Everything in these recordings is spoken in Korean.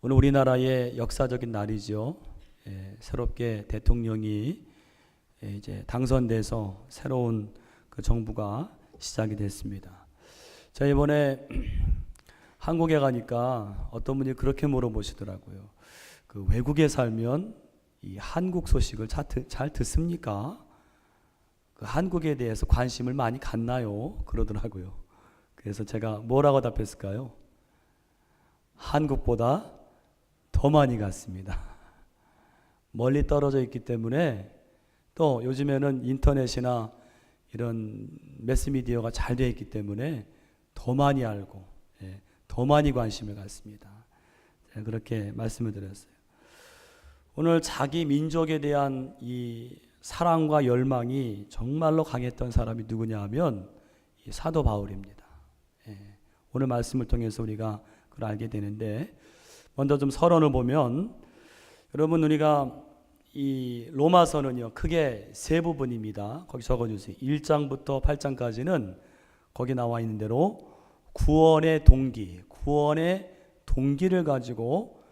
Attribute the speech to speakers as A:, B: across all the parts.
A: 오늘 우리나라의 역사적인 날이죠. 새롭게 대통령이 이제 당선돼서 새로운 그 정부가 시작이 됐습니다. 자, 이번에 한국에 가니까 어떤 분이 그렇게 물어보시더라고요. 그 외국에 살면 이 한국 소식을 잘 듣습니까? 그 한국에 대해서 관심을 많이 갖나요? 그러더라고요. 그래서 제가 뭐라고 답했을까요? 한국보다 더 많이 갔습니다. 멀리 떨어져 있기 때문에, 또 요즘에는 인터넷이나 이런 매스미디어가 잘 되어 있기 때문에 더 많이 알고 더 많이 관심을 갖습니다. 제가 그렇게 말씀을 드렸어요. 오늘 자기 민족에 대한 이 사랑과 열망이 정말로 강했던 사람이 누구냐 하면 이 사도 바울입니다. 오늘 말씀을 통해서 우리가 그걸 알게 되는데, 먼저 좀 서론을 보면, 여러분 우리가 이 로마서는요 크게 세 부분입니다. 거기 적어주세요. 1장부터 8장까지는 거기 나와 있는 대로 구원의 동기를 가지고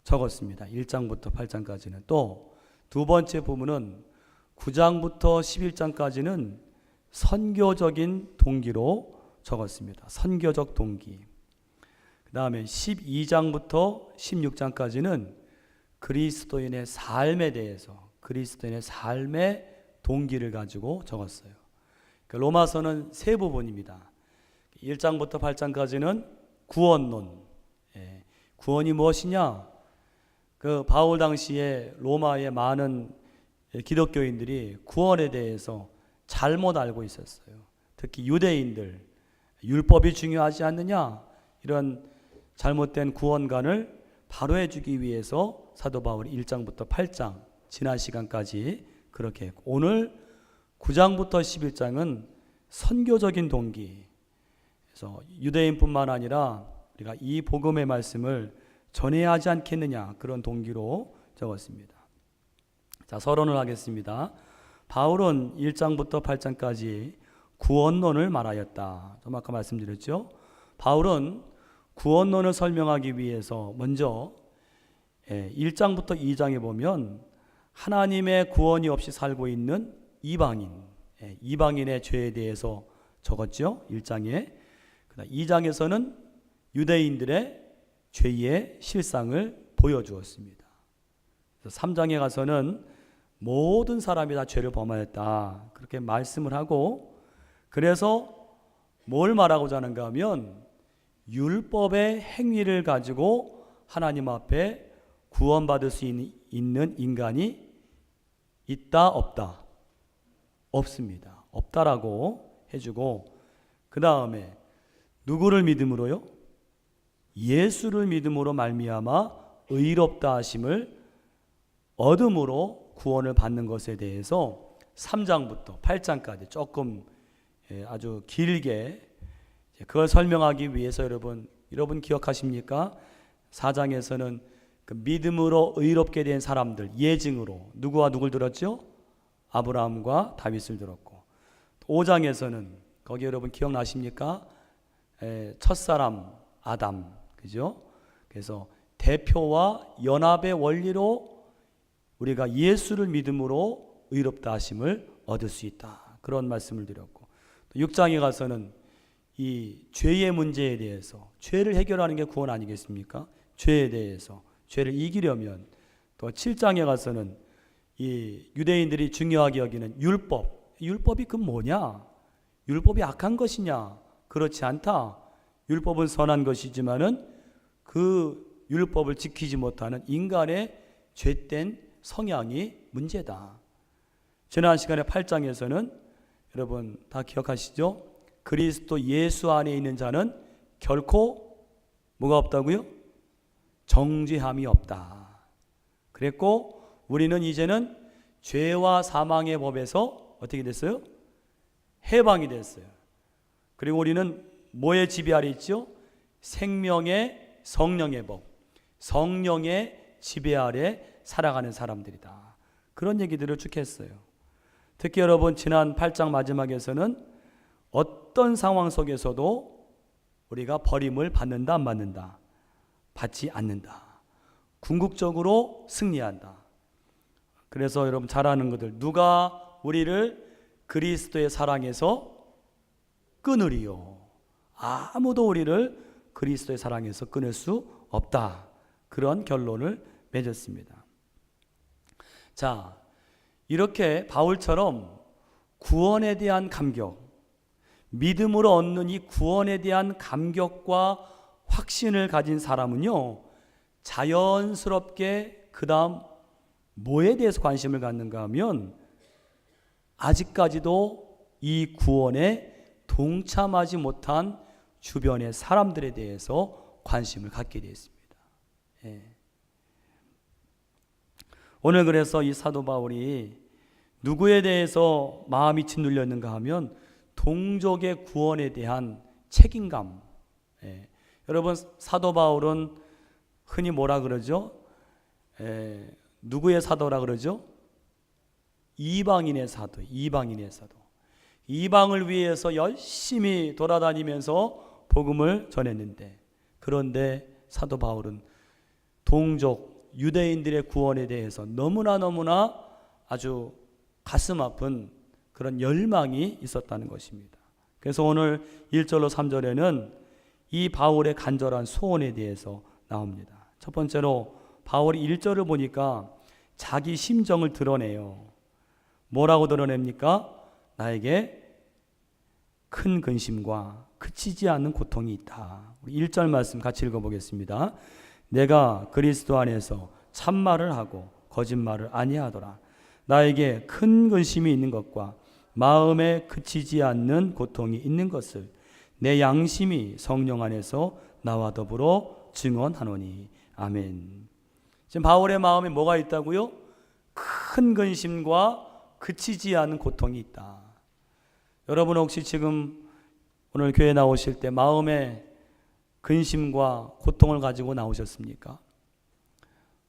A: 적었습니다. 1장부터 8장까지는. 또 두 번째 부분은 9장부터 11장까지는 선교적인 동기로 적었습니다. 선교적 동기. 그 다음에 12장부터 16장까지는 그리스도인의 삶에 대해서, 그리스도인의 삶의 동기를 가지고 적었어요. 그러니까 로마서는 세 부분입니다. 1장부터 8장까지는 구원론. 구원이 무엇이냐? 그 바울 당시에 로마의 많은 기독교인들이 구원에 대해서 잘못 알고 있었어요. 특히 유대인들, 율법이 중요하지 않느냐? 이런 잘못된 구원관을 바로해주기 위해서 사도 바울이 1장부터 8장 지난 시간까지 그렇게 했고, 오늘 9장부터 11장은 선교적인 동기. 그래서 유대인뿐만 아니라 우리가 이 복음의 말씀을 전해야 하지 않겠느냐, 그런 동기로 적었습니다. 자, 서론을 하겠습니다. 바울은 1장부터 8장까지 구원론을 말하였다. 좀 아까 말씀드렸죠. 바울은 구원론을 설명하기 위해서 먼저 1장부터 2장에 보면 하나님의 구원이 없이 살고 있는 이방인의 죄에 대해서 적었죠. 1장에. 2장에서는 유대인들의 죄의 실상을 보여주었습니다. 3장에 가서는 모든 사람이 다 죄를 범하였다, 그렇게 말씀을 하고, 그래서 뭘 말하고자 하는가 하면 율법의 행위를 가지고 하나님 앞에 구원받을 수 있는 인간이 있다 없다? 없습니다. 없다라고 해주고, 그 다음에 누구를 믿음으로요? 예수를 믿음으로 말미암아 의롭다 하심을 얻음으로 구원을 받는 것에 대해서 3장부터 8장까지 조금 아주 길게 그걸 설명하기 위해서 여러분 기억하십니까? 4장에서는 그 믿음으로 의롭게 된 사람들 예증으로 누구와 누굴 들었죠? 아브라함과 다윗을 들었고, 5장에서는 거기 여러분 기억나십니까? 첫사람 아담, 그죠? 그래서 대표와 연합의 원리로 우리가 예수를 믿음으로 의롭다 하심을 얻을 수 있다, 그런 말씀을 드렸고, 6장에 가서는 이 죄의 문제에 대해서, 죄를 해결하는 게 구원 아니겠습니까? 죄에 대해서, 죄를 이기려면, 또 7장에 가서는 이 유대인들이 중요하게 여기는 율법이 그 뭐냐? 율법이 악한 것이냐? 그렇지 않다. 율법은 선한 것이지만은 그 율법을 지키지 못하는 인간의 죄된 성향이 문제다. 지난 시간에 8장에서는 여러분 다 기억하시죠? 그리스도 예수 안에 있는 자는 결코 뭐가 없다고요? 정죄함이 없다. 그랬고, 우리는 이제는 죄와 사망의 법에서 어떻게 됐어요? 해방이 됐어요. 그리고 우리는 뭐의 지배 아래 있죠? 생명의 성령의 법, 성령의 지배 아래 살아가는 사람들이다. 그런 얘기들을 쭉 했어요. 특히 여러분 지난 8장 마지막에서는 어떤 상황 속에서도 우리가 버림을 받는다 안 받는다? 받지 않는다. 궁극적으로 승리한다. 그래서 여러분 잘 아는 것들, 누가 우리를 그리스도의 사랑에서 끊으리요? 아무도 우리를 그리스도의 사랑에서 끊을 수 없다. 그런 결론을 맺었습니다. 자, 이렇게 바울처럼 구원에 대한 감격, 믿음으로 얻는 이 구원에 대한 감격과 확신을 가진 사람은요, 자연스럽게 그 다음 뭐에 대해서 관심을 갖는가 하면 아직까지도 이 구원에 동참하지 못한 주변의 사람들에 대해서 관심을 갖게 되어 있습니다. 예. 오늘 그래서 이 사도 바울이 누구에 대해서 마음이 짓눌렸는가 하면 동족의 구원에 대한 책임감. 예. 여러분, 사도 바울은 흔히 뭐라 그러죠? 누구의 사도라 그러죠? 이방인의 사도, 이방인의 사도. 이방을 위해서 열심히 돌아다니면서 복음을 전했는데, 그런데 사도 바울은 동족 유대인들의 구원에 대해서 너무나 아주 가슴 아픈 그런 열망이 있었다는 것입니다. 그래서 오늘 1절로 3절에는 이 바울의 간절한 소원에 대해서 나옵니다. 첫 번째로 바울이 1절을 보니까 자기 심정을 드러내요. 뭐라고 드러냅니까? 나에게 큰 근심과 그치지 않는 고통이 있다. 우리 1절 말씀 같이 읽어보겠습니다. 내가 그리스도 안에서 참말을 하고 거짓말을 아니하더라. 나에게 큰 근심이 있는 것과 마음에 그치지 않는 고통이 있는 것을 내 양심이 성령 안에서 나와 더불어 증언하노니. 아멘. 지금 바울의 마음에 뭐가 있다고요? 큰 근심과 그치지 않은 고통이 있다. 여러분 혹시 지금 오늘 교회 나오실 때 마음에 근심과 고통을 가지고 나오셨습니까?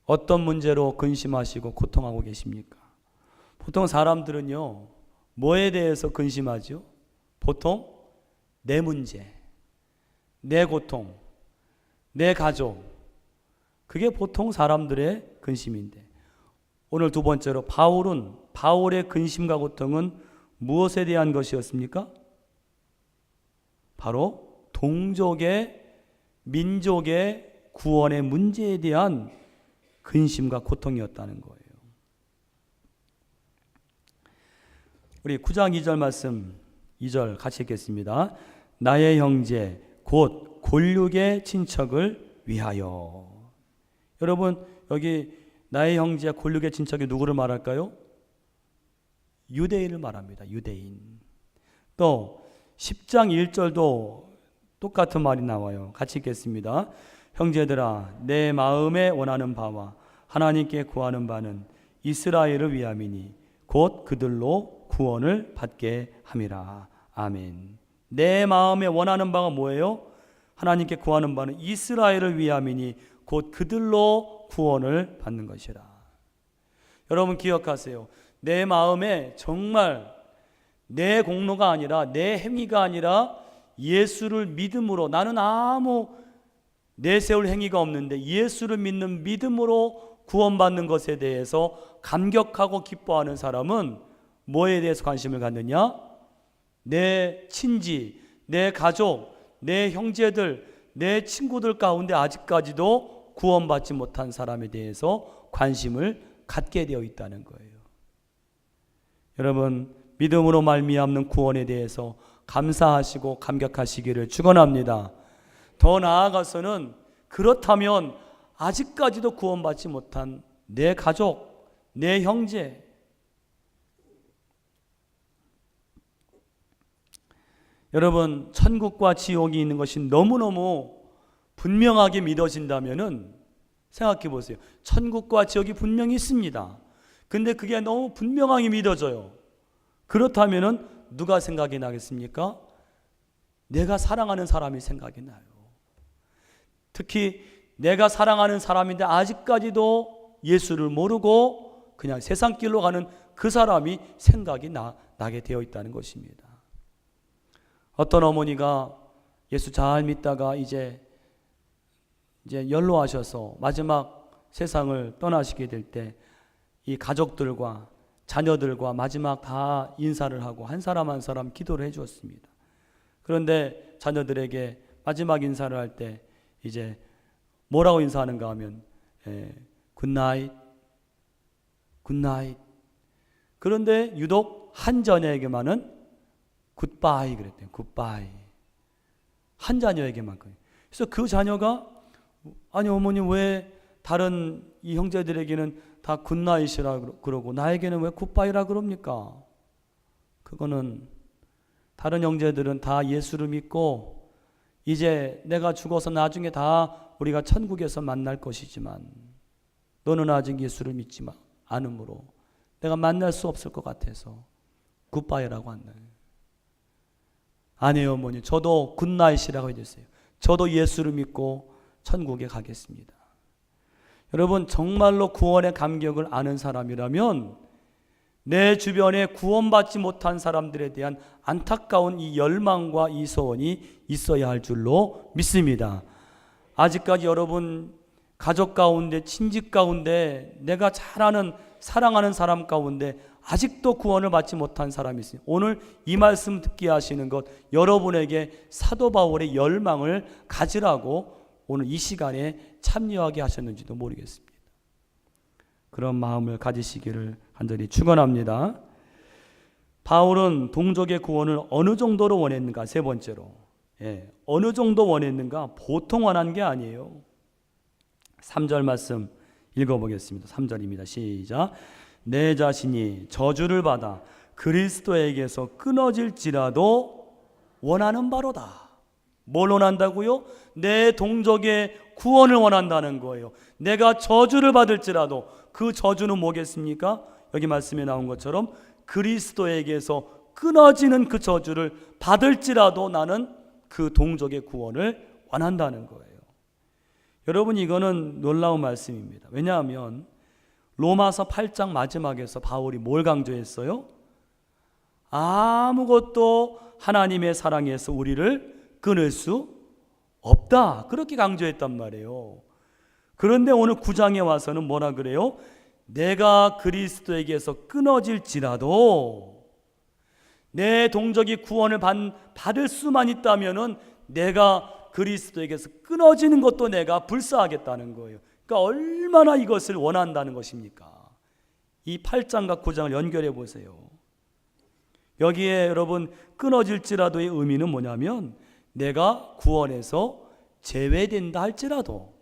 A: 어떤 문제로 근심하시고 고통하고 계십니까? 보통 사람들은요, 뭐에 대해서 근심하죠? 보통 내 문제, 내 고통, 내 가족, 그게 보통 사람들의 근심인데, 오늘 두 번째로 바울의 근심과 고통은 무엇에 대한 것이었습니까? 바로 동족의 민족의 구원의 문제에 대한 근심과 고통이었다는 거예요. 우리 9장 2절 말씀 2절 같이 읽겠습니다. 나의 형제 곧 골육의 친척을 위하여. 여러분 여기 나의 형제 골육의 친척이 누구를 말할까요? 유대인을 말합니다. 유대인. 또 10장 1절도 똑같은 말이 나와요. 같이 읽겠습니다. 형제들아 내 마음에 원하는 바와 하나님께 구하는 바는 이스라엘을 위함이니 곧 그들로 구원을 받게 함이라. 아멘. 내 마음에 원하는 바가 뭐예요? 하나님께 구하는 바는 이스라엘을 위함이니 곧 그들로 구원을 받는 것이라. 여러분 기억하세요. 내 마음에 정말 내 공로가 아니라 내 행위가 아니라 예수를 믿음으로, 나는 아무 내세울 행위가 없는데 예수를 믿는 믿음으로 구원받는 것에 대해서 감격하고 기뻐하는 사람은 뭐에 대해서 관심을 갖느냐? 내 친지, 내 가족, 내 형제들, 내 친구들 가운데 아직까지도 구원받지 못한 사람에 대해서 관심을 갖게 되어 있다는 거예요. 여러분 믿음으로 말미암는 구원에 대해서 감사하시고 감격하시기를 축원합니다. 더 나아가서는 그렇다면 아직까지도 구원받지 못한 내 가족, 내 형제, 여러분 천국과 지옥이 있는 것이 너무너무 분명하게 믿어진다면은 생각해 보세요. 천국과 지옥이 분명히 있습니다. 근데 그게 너무 분명하게 믿어져요. 그렇다면은 누가 생각이 나겠습니까? 내가 사랑하는 사람이 생각이 나요. 특히 내가 사랑하는 사람인데 아직까지도 예수를 모르고 그냥 세상 길로 가는 그 사람이 생각이 나게 되어 있다는 것입니다. 어떤 어머니가 예수 잘 믿다가 이제 연로하셔서 마지막 세상을 떠나시게 될 때 이 가족들과 자녀들과 마지막 다 인사를 하고 한 사람 한 사람 기도를 해 주었습니다. 그런데 자녀들에게 마지막 인사를 할 때 이제 뭐라고 인사하는가 하면 굿나잇, 굿나잇. 그런데 유독 한 자녀에게만은 굿바이 그랬대요. 굿바이. 한 자녀에게만. 그래서 그 자녀가 아니 어머니 왜 다른 이 형제들에게는 다 굿나잇이라 그러고 나에게는 왜 굿바이라 그럽니까? 그거는 다른 형제들은 다 예수를 믿고 이제 내가 죽어서 나중에 다 우리가 천국에서 만날 것이지만 너는 아직 예수를 믿지 않으므로 내가 만날 수 없을 것 같아서 굿바이라고 한다. 아니에요 어머니, 저도 굿나잇이라고 해주세요. 저도 예수를 믿고 천국에 가겠습니다. 여러분, 정말로 구원의 감격을 아는 사람이라면 내 주변에 구원받지 못한 사람들에 대한 안타까운 이 열망과 이 소원이 있어야 할 줄로 믿습니다. 아직까지 여러분 가족 가운데, 친직 가운데, 내가 잘 아는 사랑하는 사람 가운데 아직도 구원을 받지 못한 사람이 있어요. 오늘 이 말씀 듣게 하시는 것, 여러분에게 사도 바울의 열망을 가지라고 오늘 이 시간에 참여하게 하셨는지도 모르겠습니다. 그런 마음을 가지시기를 간절히 축원합니다. 바울은 동족의 구원을 어느 정도로 원했는가? 세 번째로, 어느 정도 원했는가? 보통 원한 게 아니에요. 3절 말씀 읽어보겠습니다. 3절입니다. 시작. 내 자신이 저주를 받아 그리스도에게서 끊어질지라도 원하는 바로다. 뭘 원한다고요? 내 동족의 구원을 원한다는 거예요. 내가 저주를 받을지라도, 그 저주는 뭐겠습니까? 여기 말씀에 나온 것처럼 그리스도에게서 끊어지는 그 저주를 받을지라도 나는 그 동족의 구원을 원한다는 거예요. 여러분, 이거는 놀라운 말씀입니다. 왜냐하면 로마서 8장 마지막에서 바울이 뭘 강조했어요? 아무것도 하나님의 사랑에서 우리를 끊을 수 없다, 그렇게 강조했단 말이에요. 그런데 오늘 9장에 와서는 뭐라 그래요? 내가 그리스도에게서 끊어질지라도, 내 동족이 구원을 받을 수만 있다면은 내가 그리스도에게서 끊어지는 것도 내가 불사하겠다는 거예요. 그러니까 얼마나 이것을 원한다는 것입니까? 이 8장과 9장을 연결해 보세요. 여기에 여러분, 끊어질지라도의 의미는 뭐냐면 내가 구원에서 제외된다 할지라도,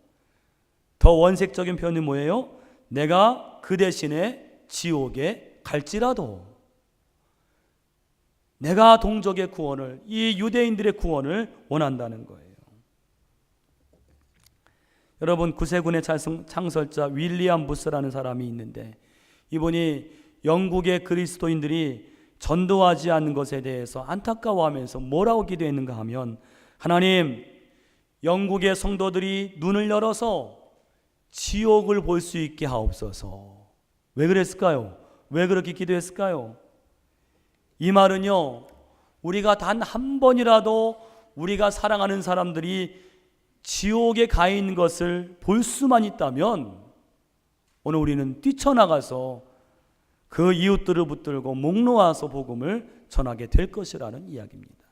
A: 더 원색적인 표현이 뭐예요? 내가 그 대신에 지옥에 갈지라도, 내가 동족의 구원을, 이 유대인들의 구원을 원한다는 거예요. 여러분, 구세군의 창설자 윌리엄 부스라는 사람이 있는데, 이분이 영국의 그리스도인들이 전도하지 않는 것에 대해서 안타까워하면서 뭐라고 기도했는가 하면, 하나님, 영국의 성도들이 눈을 열어서 지옥을 볼 수 있게 하옵소서. 왜 그랬을까요? 왜 그렇게 기도했을까요? 이 말은요, 우리가 단 한 번이라도 우리가 사랑하는 사람들이 지옥에 가 있는 것을 볼 수만 있다면 오늘 우리는 뛰쳐나가서 그 이웃들을 붙들고 목 놓아서 복음을 전하게 될 것이라는 이야기입니다.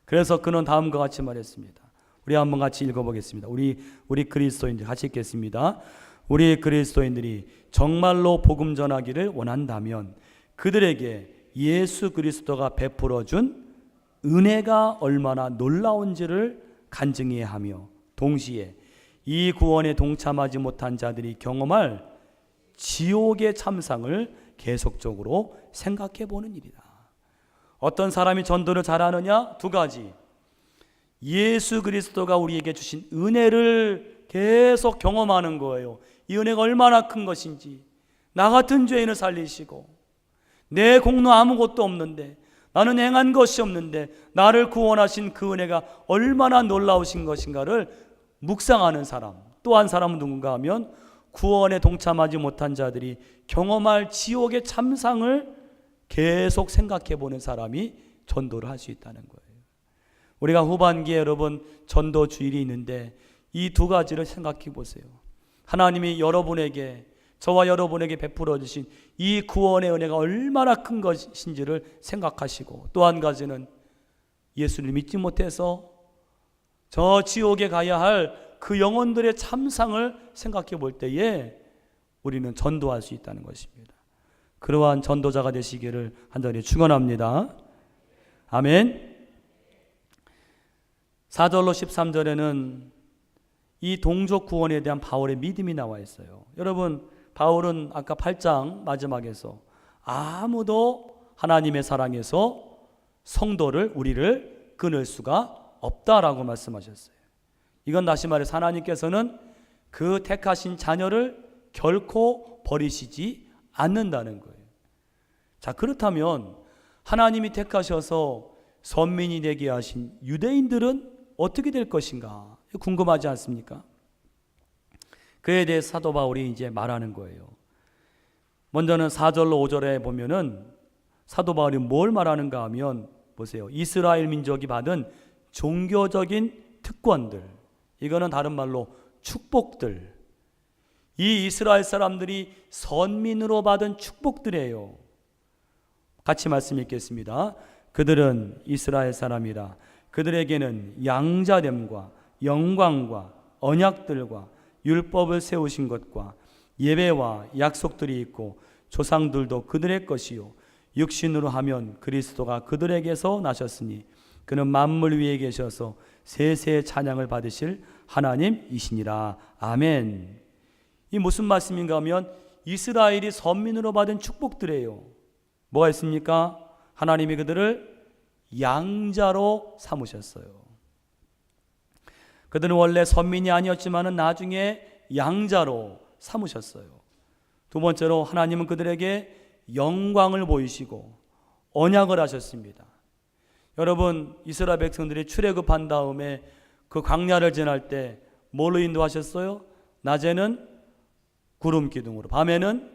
A: 그래서 그는 다음과 같이 말했습니다. 우리 한번 같이 읽어보겠습니다. 우리 그리스도인들 같이 읽겠습니다. 우리 그리스도인들이 정말로 복음 전하기를 원한다면 그들에게 예수 그리스도가 베풀어 준 은혜가 얼마나 놀라운지를 간증해야 하며, 동시에 이 구원에 동참하지 못한 자들이 경험할 지옥의 참상을 계속적으로 생각해 보는 일이다. 어떤 사람이 전도를 잘하느냐? 두 가지. 예수 그리스도가 우리에게 주신 은혜를 계속 경험하는 거예요. 이 은혜가 얼마나 큰 것인지, 나 같은 죄인을 살리시고, 내 공로 아무것도 없는데, 나는 행한 것이 없는데 나를 구원하신 그 은혜가 얼마나 놀라우신 것인가를 묵상하는 사람. 또 한 사람은 누군가 하면 구원에 동참하지 못한 자들이 경험할 지옥의 참상을 계속 생각해 보는 사람이 전도를 할 수 있다는 거예요. 우리가 후반기에 여러분 전도 주일이 있는데 이 두 가지를 생각해 보세요. 하나님이 여러분에게, 저와 여러분에게 베풀어 주신 이 구원의 은혜가 얼마나 큰 것인지를 생각하시고, 또 한 가지는 예수를 믿지 못해서 저 지옥에 가야 할 그 영혼들의 참상을 생각해 볼 때에 우리는 전도할 수 있다는 것입니다. 그러한 전도자가 되시기를 간절히 축원합니다. 아멘. 4절로 13절에는 이 동족 구원에 대한 바울의 믿음이 나와 있어요. 여러분, 바울은 아까 8장 마지막에서 아무도 하나님의 사랑에서 성도를, 우리를 끊을 수가 없다라고 말씀하셨어요. 이건 다시 말해서 하나님께서는 그 택하신 자녀를 결코 버리시지 않는다는 거예요. 자, 그렇다면 하나님이 택하셔서 선민이 되게 하신 유대인들은 어떻게 될 것인가 궁금하지 않습니까? 그에 대해 사도 바울이 이제 말하는 거예요. 먼저는 4절로 5절에 보면은 사도 바울이 뭘 말하는가 하면, 보세요. 이스라엘 민족이 받은 종교적인 특권들, 이거는 다른 말로 축복들, 이 이스라엘 사람들이 선민으로 받은 축복들이에요. 같이 말씀 읽겠습니다. 그들은 이스라엘 사람이라 그들에게는 양자됨과 영광과 언약들과 율법을 세우신 것과 예배와 약속들이 있고 조상들도 그들의 것이요 육신으로 하면 그리스도가 그들에게서 나셨으니 그는 만물 위에 계셔서 세세의 찬양을 받으실 하나님이시니라. 아멘. 이 무슨 말씀인가 하면 이스라엘이 선민으로 받은 축복들이에요. 뭐가 있습니까? 하나님이 그들을 양자로 삼으셨어요. 그들은 원래 선민이 아니었지만 나중에 양자로 삼으셨어요. 두 번째로 하나님은 그들에게 영광을 보이시고 언약을 하셨습니다. 여러분, 이스라엘 백성들이 출애굽한 다음에 그 광야를 지날 때 뭘로 인도하셨어요? 낮에는 구름 기둥으로, 밤에는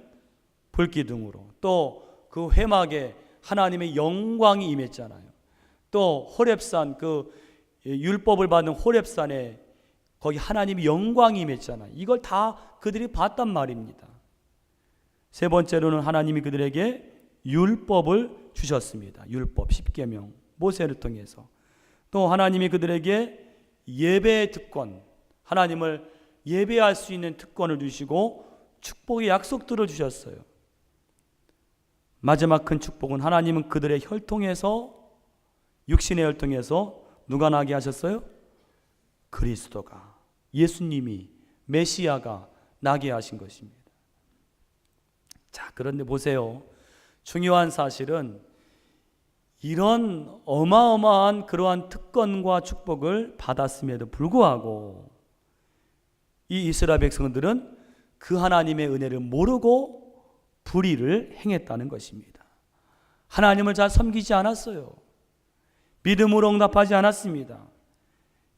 A: 불 기둥으로, 또 그 회막에 하나님의 영광이 임했잖아요. 또 호렙산, 그 율법을 받는 호렙산에 거기 하나님의 영광이 임했잖아요. 이걸 다 그들이 봤단 말입니다. 세 번째로는 하나님이 그들에게 율법을 주셨습니다. 율법 10계명 모세를 통해서. 또 하나님이 그들에게 예배의 특권, 하나님을 예배할 수 있는 특권을 주시고 축복의 약속들을 주셨어요. 마지막 큰 축복은 하나님은 그들의 혈통에서, 육신의 혈통에서 누가 나게 하셨어요? 그리스도가, 예수님이, 메시아가 나게 하신 것입니다. 자, 그런데 보세요. 중요한 사실은 이런 어마어마한 그러한 특권과 축복을 받았음에도 불구하고 이 이스라엘 백성들은 그 하나님의 은혜를 모르고 불의를 행했다는 것입니다. 하나님을 잘 섬기지 않았어요. 믿음으로 응답하지 않았습니다.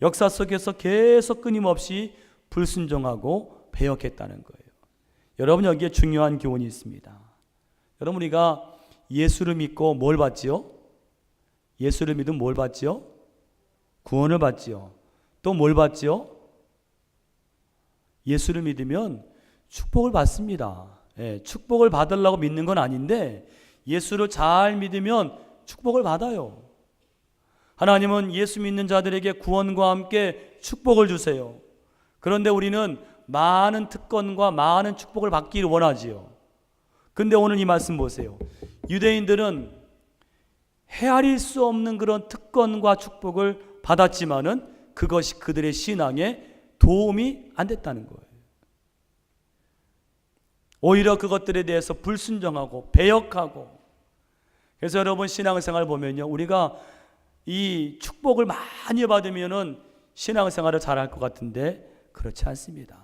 A: 역사 속에서 계속 끊임없이 불순종하고 배역했다는 거예요. 여러분, 여기에 중요한 교훈이 있습니다. 여러분, 우리가 예수를 믿고 뭘 받지요? 예수를 믿으면 뭘 받지요? 구원을 받지요. 또 뭘 받지요? 예수를 믿으면 축복을 받습니다. 예, 축복을 받으려고 믿는 건 아닌데 예수를 잘 믿으면 축복을 받아요. 하나님은 예수 믿는 자들에게 구원과 함께 축복을 주세요. 그런데 우리는 많은 특권과 많은 축복을 받기를 원하지요. 근데 오늘 이 말씀 보세요. 유대인들은 헤아릴 수 없는 그런 특권과 축복을 받았지만은 그것이 그들의 신앙에 도움이 안 됐다는 거예요. 오히려 그것들에 대해서 불순종하고 배역하고. 그래서 여러분, 신앙생활 보면요, 우리가 이 축복을 많이 받으면은 신앙생활을 잘할 것 같은데 그렇지 않습니다.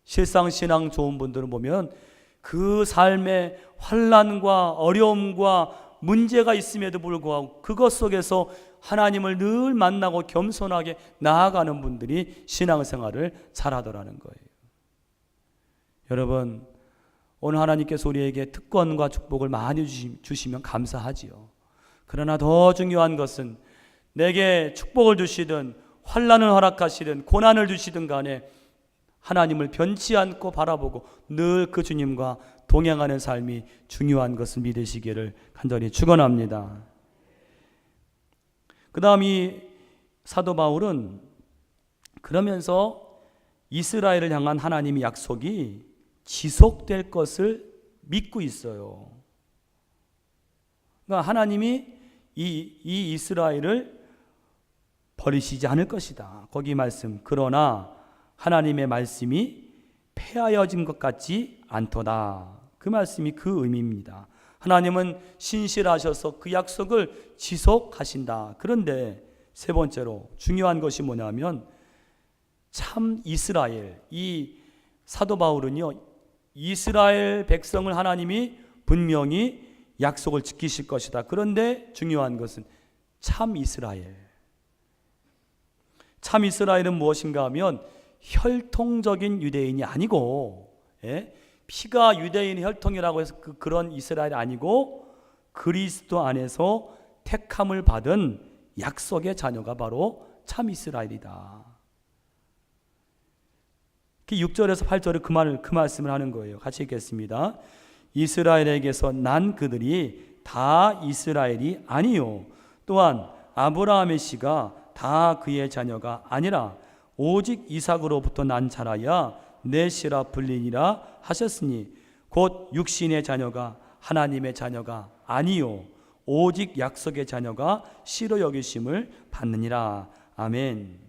A: 실상 신앙 좋은 분들은 보면 그 삶에 환난과 어려움과 문제가 있음에도 불구하고 그것 속에서 하나님을 늘 만나고 겸손하게 나아가는 분들이 신앙생활을 잘하더라는 거예요. 여러분, 오늘 하나님께서 우리에게 특권과 축복을 많이 주시면 감사하지요. 그러나 더 중요한 것은 내게 축복을 주시든 환난을 허락하시든 고난을 주시든 간에 하나님을 변치 않고 바라보고 늘 그 주님과 동행하는 삶이 중요한 것을 믿으시기를 간절히 축원합니다. 그 다음 이 사도 바울은 그러면서 이스라엘을 향한 하나님의 약속이 지속될 것을 믿고 있어요. 그러니까 하나님이 이 이스라엘을 버리시지 않을 것이다. 거기 말씀, 그러나 하나님의 말씀이 폐하여진 것 같지 않도다. 그 말씀이 그 의미입니다. 하나님은 신실하셔서 그 약속을 지속하신다. 그런데 세 번째로 중요한 것이 뭐냐면 참 이스라엘, 이 사도 바울은요, 이스라엘 백성을 하나님이 분명히 약속을 지키실 것이다. 그런데 중요한 것은 참 이스라엘. 참 이스라엘은 무엇인가 하면 혈통적인 유대인이 아니고, 피가 유대인의 혈통이라고 해서 그런 이스라엘이 아니고 그리스도 안에서 택함을 받은 약속의 자녀가 바로 참 이스라엘이다. 6절에서 8절에 그 말씀을 하는 거예요. 같이 읽겠습니다. 이스라엘에게서 난 그들이 다 이스라엘이 아니요 또한 아브라함의 씨가 다 그의 자녀가 아니라 오직 이삭으로부터 난 자라야 내 씨라 불리니라 하셨으니 곧 육신의 자녀가 하나님의 자녀가 아니요 오직 약속의 자녀가 씨로 여기심을 받느니라. 아멘.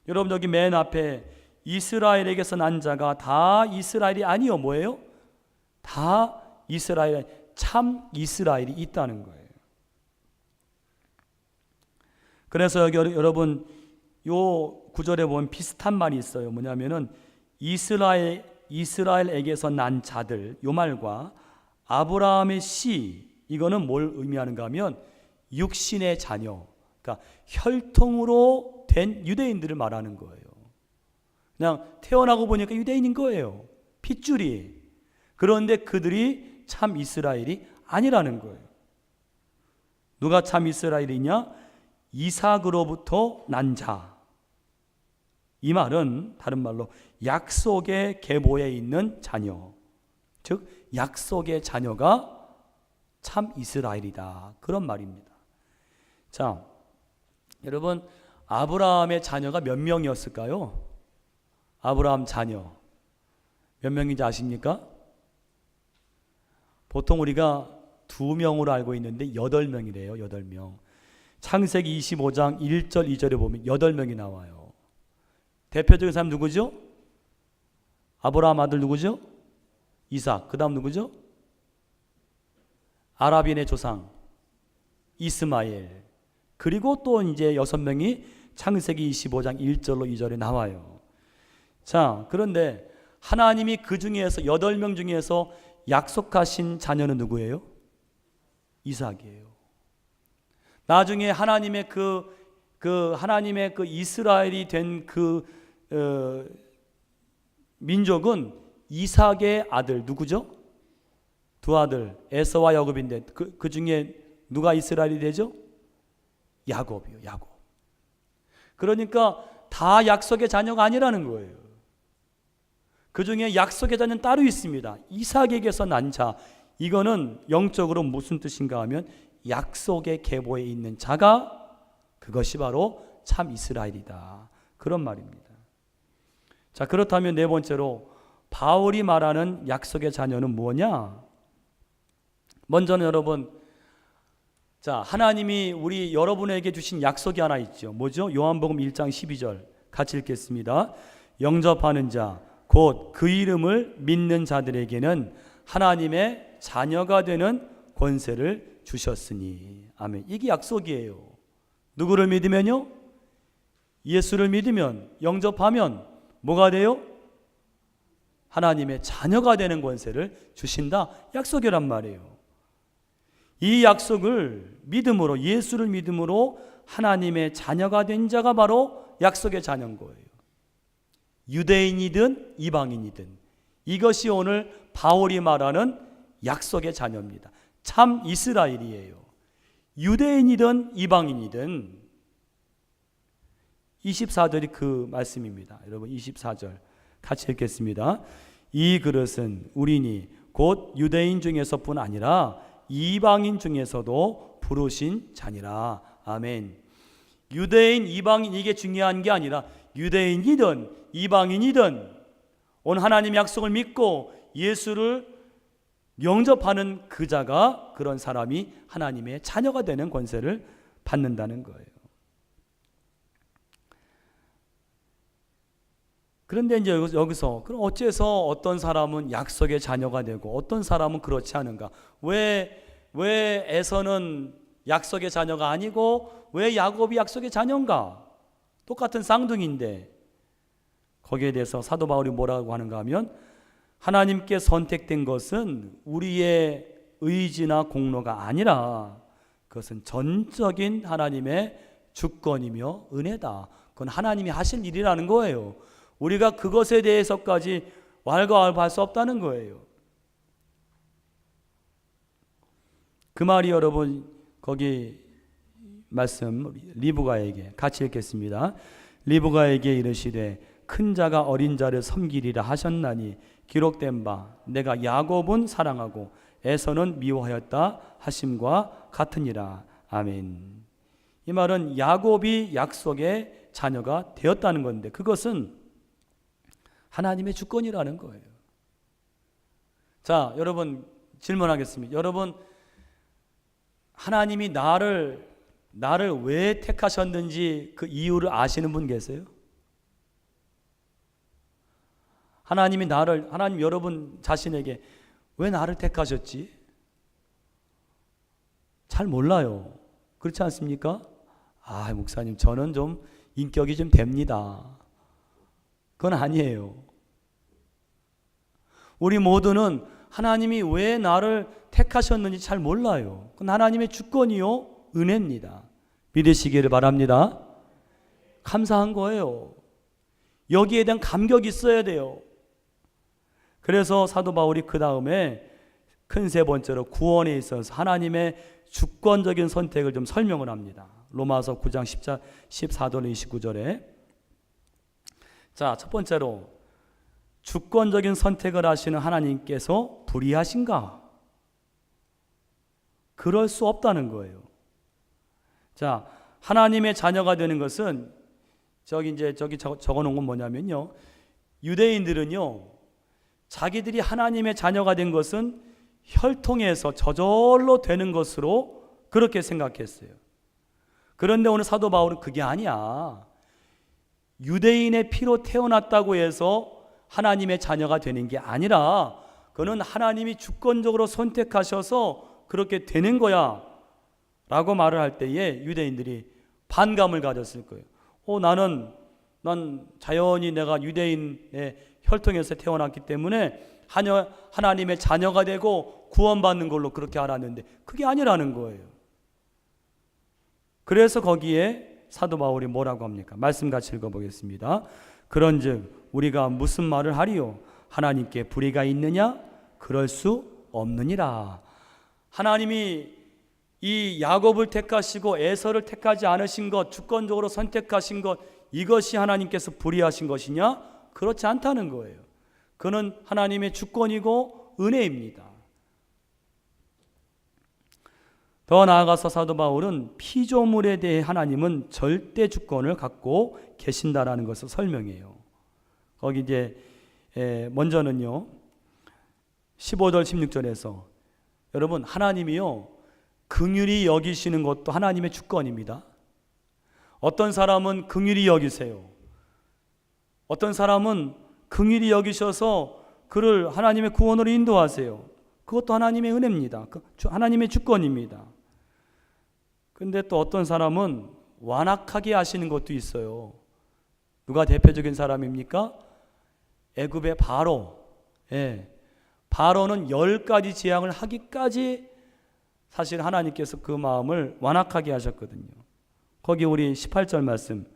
A: 여러분 여기 맨 앞에 이스라엘에게서 난 자가 다 이스라엘이 아니요 뭐예요? 다 이스라엘, 참 이스라엘이 있다는 거예요. 그래서 여기 여러분 요 구절에 보면 비슷한 말이 있어요. 뭐냐면은 이스라엘에게서 난 자들, 요 말과 아브라함의 씨, 이거는 뭘 의미하는가 하면 육신의 자녀, 그러니까 혈통으로 된 유대인들을 말하는 거예요. 그냥 태어나고 보니까 유대인인 거예요. 핏줄이. 그런데 그들이 참 이스라엘이 아니라는 거예요. 누가 참 이스라엘이냐? 이삭으로부터 난 자. 이 말은 다른 말로 약속의 계보에 있는 자녀, 즉 약속의 자녀가 참 이스라엘이다. 그런 말입니다. 자, 여러분 아브라함의 자녀가 몇 명이었을까요? 아브라함 자녀 몇 명인지 아십니까? 보통 우리가 2명으로 알고 있는데 8명이래요. 8명. 창세기 25장 1절 2절에 보면 8명이 나와요. 대표적인 사람 누구죠? 아브라함 아들 누구죠? 이삭. 그 다음 누구죠? 아랍인의 조상 이스마엘. 그리고 또 이제 6명이 창세기 25장 1절로 2절에 나와요. 자, 그런데 하나님이 그 중에서 8명 중에서 약속하신 자녀는 누구예요? 이삭이에요. 나중에 하나님의 하나님의 그 이스라엘이 된 민족은 이삭의 아들 누구죠? 두 아들 에서와 야곱인데 그 중에 누가 이스라엘이 되죠? 야곱이요. 야곱. 그러니까 다 약속의 자녀가 아니라는 거예요. 그 중에 약속의 자녀는 따로 있습니다. 이삭에게서 난 자. 이거는 영적으로 무슨 뜻인가 하면 약속의 계보에 있는 자가 그것이 바로 참 이스라엘이다. 그런 말입니다. 자, 그렇다면 네 번째로 바울이 말하는 약속의 자녀는 뭐냐? 먼저는 여러분, 자, 하나님이 우리 여러분에게 주신 약속이 하나 있죠. 뭐죠? 요한복음 1장 12절 같이 읽겠습니다. 영접하는 자, 곧 그 이름을 믿는 자들에게는 하나님의 자녀가 되는 권세를 주셨으니. 아멘. 이게 약속이에요. 누구를 믿으면요? 예수를 믿으면, 영접하면 뭐가 돼요? 하나님의 자녀가 되는 권세를 주신다. 약속이란 말이에요. 이 약속을 믿음으로, 예수를 믿음으로 하나님의 자녀가 된 자가 바로 약속의 자녀인 거예요. 유대인이든 이방인이든 이것이 오늘 바울이 말하는 약속의 자녀입니다. 참 이스라엘이에요. 유대인이든 이방인이든 24절이 그 말씀입니다. 여러분 24절 같이 읽겠습니다. 이 그릇은 우리니 곧 유대인 중에서뿐 아니라 이방인 중에서도 부르신 자니라. 아멘. 유대인, 이방인 이게 중요한 게 아니라 유대인이든 이방인이든 온 하나님의 약속을 믿고 예수를 영접하는 그 자가, 그런 사람이 하나님의 자녀가 되는 권세를 받는다는 거예요. 그런데 이제 여기서 그럼 어째서 어떤 사람은 약속의 자녀가 되고 어떤 사람은 그렇지 않은가? 왜 에서는 약속의 자녀가 아니고 왜 야곱이 약속의 자녀인가? 똑같은 쌍둥이인데. 거기에 대해서 사도 바울이 뭐라고 하는가 하면, 하나님께 선택된 것은 우리의 의지나 공로가 아니라 그것은 전적인 하나님의 주권이며 은혜다. 그건 하나님이 하실 일이라는 거예요. 우리가 그것에 대해서까지 왈가왈부할 수 없다는 거예요. 그 말이 여러분 거기 말씀 리브가에게 같이 읽겠습니다. 리브가에게 이르시되 큰 자가 어린 자를 섬기리라 하셨나니 기록된 바 내가 야곱은 사랑하고 에서는 미워하였다 하심과 같으니라. 아멘. 이 말은 야곱이 약속의 자녀가 되었다는 건데 그것은 하나님의 주권이라는 거예요. 자, 여러분 질문하겠습니다. 여러분, 하나님이 나를 왜 택하셨는지 그 이유를 아시는 분 계세요? 하나님 여러분 자신에게 왜 나를 택하셨지? 잘 몰라요. 그렇지 않습니까? 아, 목사님, 저는 좀 인격이 좀 됩니다. 그건 아니에요. 우리 모두는 하나님이 왜 나를 택하셨는지 잘 몰라요. 그건 하나님의 주권이요 은혜입니다. 믿으시기를 바랍니다. 감사한 거예요. 여기에 대한 감격이 있어야 돼요. 그래서 사도 바울이 그 다음에 큰 세 번째로 구원에 있어서 하나님의 주권적인 선택을 좀 설명을 합니다. 로마서 9장 14절 29절에 자, 첫 번째로 주권적인 선택을 하시는 하나님께서 불의하신가? 그럴 수 없다는 거예요. 자, 하나님의 자녀가 되는 것은 저기 적어놓은 건 뭐냐면요, 유대인들은요 자기들이 하나님의 자녀가 된 것은 혈통에서 저절로 되는 것으로 그렇게 생각했어요. 그런데 오늘 사도 바울은 그게 아니야. 유대인의 피로 태어났다고 해서 하나님의 자녀가 되는 게 아니라 그는 하나님이 주권적으로 선택하셔서 그렇게 되는 거야 라고 말을 할 때에 유대인들이 반감을 가졌을 거예요. 난 자연히 내가 유대인의 혈통에서 태어났기 때문에 하나님의 자녀가 되고 구원받는 걸로 그렇게 알았는데 그게 아니라는 거예요. 그래서 거기에 사도 바울이 뭐라고 합니까? 말씀 같이 읽어보겠습니다. 그런즉 우리가 무슨 말을 하리요? 하나님께 불의가 있느냐? 그럴 수 없느니라. 하나님이 이 야곱을 택하시고 에서를 택하지 않으신 것, 주권적으로 선택하신 것, 이것이 하나님께서 불의하신 것이냐? 그렇지 않다는 거예요. 그는 하나님의 주권이고 은혜입니다. 더 나아가서 사도 바울은 피조물에 대해 하나님은 절대 주권을 갖고 계신다라는 것을 설명해요. 거기 이제 먼저는요 15절 16절에서 여러분, 하나님이요 긍휼히 여기시는 것도 하나님의 주권입니다. 어떤 사람은 긍휼히 여기세요. 어떤 사람은 긍휼히 여기셔서 그를 하나님의 구원으로 인도하세요. 그것도 하나님의 은혜입니다. 하나님의 주권입니다. 근데 또 어떤 사람은 완악하게 하시는 것도 있어요. 누가 대표적인 사람입니까? 애굽의 바로. 바로는 10가지 재앙을 하기까지 사실 하나님께서 그 마음을 완악하게 하셨거든요. 거기 우리 18절 말씀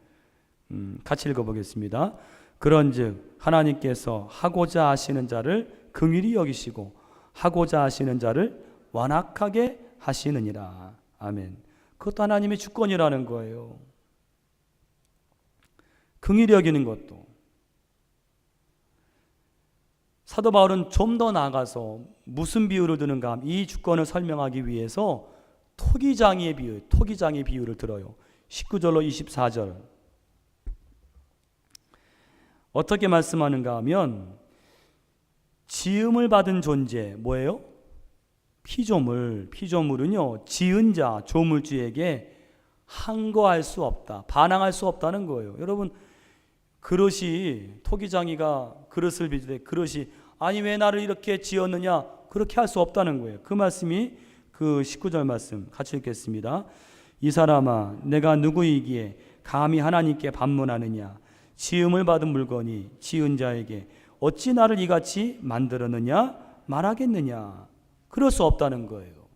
A: 같이 읽어보겠습니다. 그런즉 하나님께서 하고자 하시는 자를 긍휼히 여기시고 하고자 하시는 자를 완악하게 하시느니라. 아멘. 그것도 하나님의 주권이라는 거예요. 긍휼히 여기는 것도. 사도 바울은 좀 더 나아가서 무슨 비유를 드는가 하면 이 주권을 설명하기 위해서 토기장이의 비유를 들어요. 19절로 24절. 어떻게 말씀하는가 하면 지음을 받은 존재, 뭐예요? 피조물은요, 지은 자, 조물주에게 항거할 수 없다, 반항할 수 없다는 거예요. 여러분, 토기장이가 그릇을 빚을 때 그릇이 아니 왜 나를 이렇게 지었느냐, 그렇게 할 수 없다는 거예요. 그 말씀이 그 19절 말씀 같이 읽겠습니다. 이 사람아, 내가 누구이기에 감히 하나님께 반문하느냐? 지음을 받은 물건이 지은 자에게 어찌 나를 이같이 만들었느냐 말하겠느냐? 그럴 수 없다는 거예요.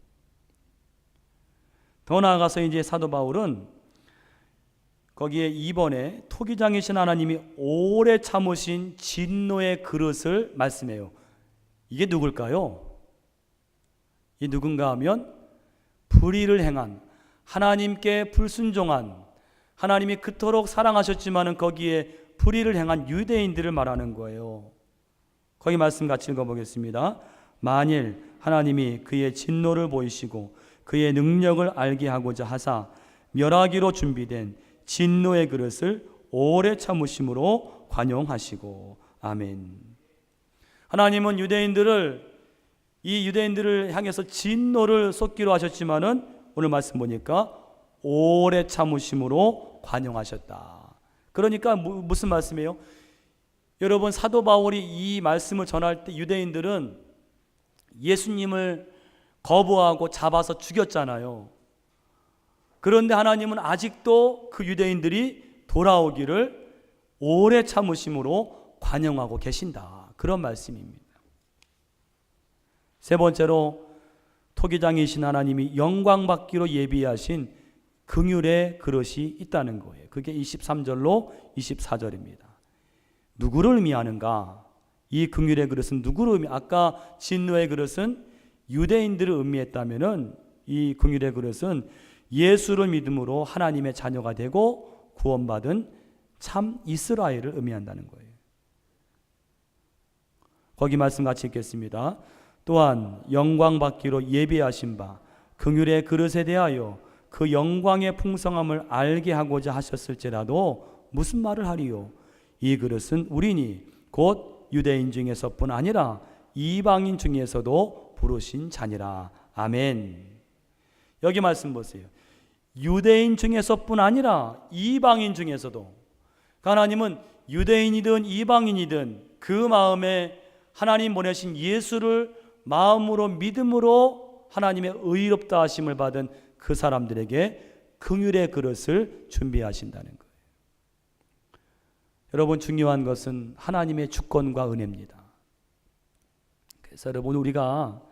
A: 더 나아가서 이제 사도 바울은 거기에 2번에 토기장이신 하나님이 오래 참으신 진노의 그릇을 말씀해요. 이게 누굴까요? 이 누군가 하면 불의를 행한, 하나님께 불순종한, 하나님이 그토록 사랑하셨지만은 거기에 불의를 행한 유대인들을 말하는 거예요. 거기 말씀 같이 읽어보겠습니다. 만일 하나님이 그의 진노를 보이시고 그의 능력을 알게 하고자 하사 멸하기로 준비된 진노의 그릇을 오래 참으심으로 관용하시고. 아멘. 하나님은 이 유대인들을 향해서 진노를 쏟기로 하셨지만은 오늘 말씀 보니까 오래 참으심으로 관용하셨다. 그러니까 무슨 말씀이에요? 여러분, 사도 바울이 이 말씀을 전할 때 유대인들은 예수님을 거부하고 잡아서 죽였잖아요. 그런데 하나님은 아직도 그 유대인들이 돌아오기를 오래 참으심으로 관용하고 계신다. 그런 말씀입니다. 세 번째로 토기장이신 하나님이 영광받기로 예비하신 긍휼의 그릇이 있다는 거예요. 그게 23절로 24절입니다. 누구를 의미하는가? 이 긍휼의 그릇은 누구를 아까 진노의 그릇은 유대인들을 의미했다면은 이 긍휼의 그릇은 예수를 믿음으로 하나님의 자녀가 되고 구원받은 참 이스라엘을 의미한다는 거예요. 거기 말씀 같이 읽겠습니다. 또한 영광받기로 예비하신 바 긍휼의 그릇에 대하여 그 영광의 풍성함을 알게 하고자 하셨을지라도 무슨 말을 하리요? 이 그릇은 우리니 곧 유대인 중에서뿐 아니라 이방인 중에서도 부르신 자니라. 아멘. 여기 말씀 보세요. 유대인 중에서뿐 아니라 이방인 중에서도. 하나님은 유대인이든 이방인이든 그 마음에 하나님 보내신 예수를 마음으로 믿음으로 하나님의 의롭다 하심을 받은 그 사람들에게 긍휼의 그릇을 준비하신다는 거예요. 여러분, 중요한 것은 하나님의 주권과 은혜입니다. 그래서 여러분, 우리가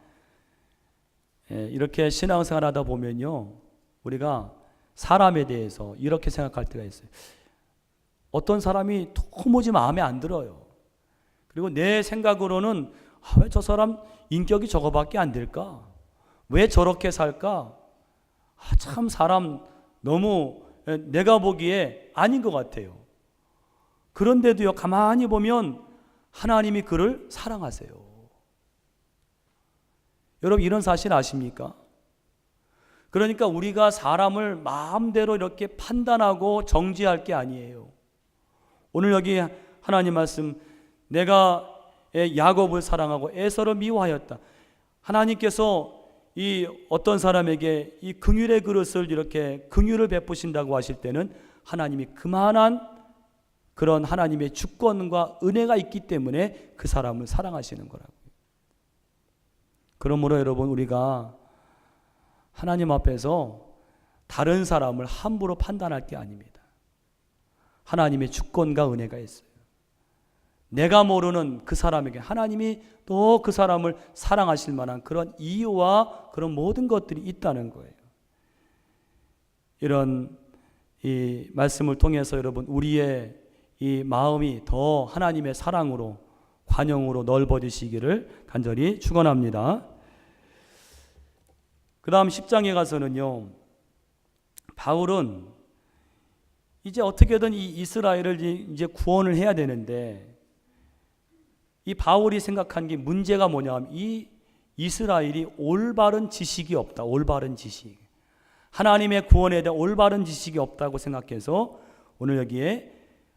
A: 이렇게 신앙생활 하다 보면요, 우리가 사람에 대해서 이렇게 생각할 때가 있어요. 어떤 사람이 도무지 마음에 안 들어요. 그리고 내 생각으로는 왜 저 사람 인격이 저거밖에 안 될까? 왜 저렇게 살까? 참 사람 너무 내가 보기에 아닌 것 같아요. 그런데도요, 가만히 보면 하나님이 그를 사랑하세요. 여러분, 이런 사실 아십니까? 그러니까 우리가 사람을 마음대로 이렇게 판단하고 정죄할 게 아니에요. 오늘 여기 하나님 말씀, 내가 야곱을 사랑하고 에서를 미워하였다. 하나님께서 이 어떤 사람에게 이 긍휼의 그릇을 이렇게 긍휼을 베푸신다고 하실 때는 하나님이 그만한 그런 하나님의 주권과 은혜가 있기 때문에 그 사람을 사랑하시는 거라고요. 그러므로 여러분, 우리가 하나님 앞에서 다른 사람을 함부로 판단할 게 아닙니다. 하나님의 주권과 은혜가 있어요. 내가 모르는 그 사람에게 하나님이 또 그 사람을 사랑하실 만한 그런 이유와 그런 모든 것들이 있다는 거예요. 이런 이 말씀을 통해서 여러분, 우리의 이 마음이 더 하나님의 사랑으로 관용으로 넓어지시기를 간절히 축원합니다. 그 다음 10장에 가서는요, 바울은 이제 어떻게든 이 이스라엘을 이제 구원을 해야 되는데 이 바울이 생각한 게 문제가 뭐냐 하면 이 이스라엘이 올바른 지식이 없다. 올바른 지식. 하나님의 구원에 대한 올바른 지식이 없다고 생각해서 오늘 여기에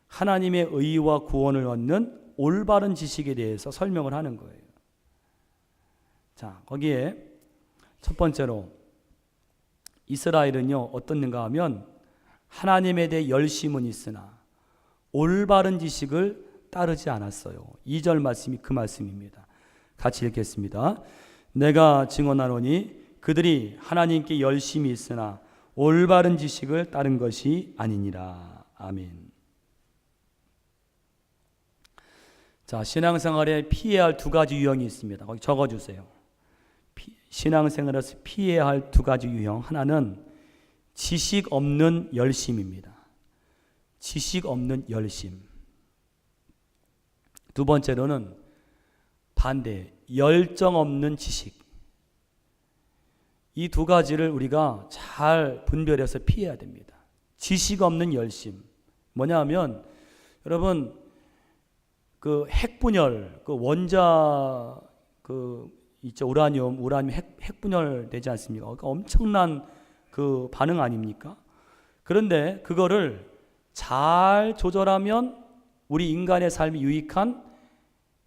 A: 하나님의 의와 구원을 얻는 올바른 지식에 대해서 설명을 하는 거예요. 자, 거기에 첫 번째로 이스라엘은요 어떻는가 하면 하나님에 대해 열심은 있으나 올바른 지식을 따르지 않았어요. 2절 말씀이 그 말씀입니다. 같이 읽겠습니다. 내가 증언하노니 그들이 하나님께 열심이 있으나 올바른 지식을 따른 것이 아니니라. 아멘. 자, 신앙생활에 피해야 할 두 가지 유형이 있습니다. 거기 적어주세요. 신앙생활에서 피해야 할 두 가지 유형. 하나는 지식 없는 열심입니다. 지식 없는 열심. 두 번째로는 반대, 열정 없는 지식. 이 두 가지를 우리가 잘 분별해서 피해야 됩니다. 지식 없는 열심. 뭐냐 하면 여러분 그 핵분열, 그 원자 그 있죠. 우라늄 핵분열 되지 않습니까? 그러니까 엄청난 그 반응 아닙니까? 그런데 그거를 잘 조절하면 우리 인간의 삶이 유익한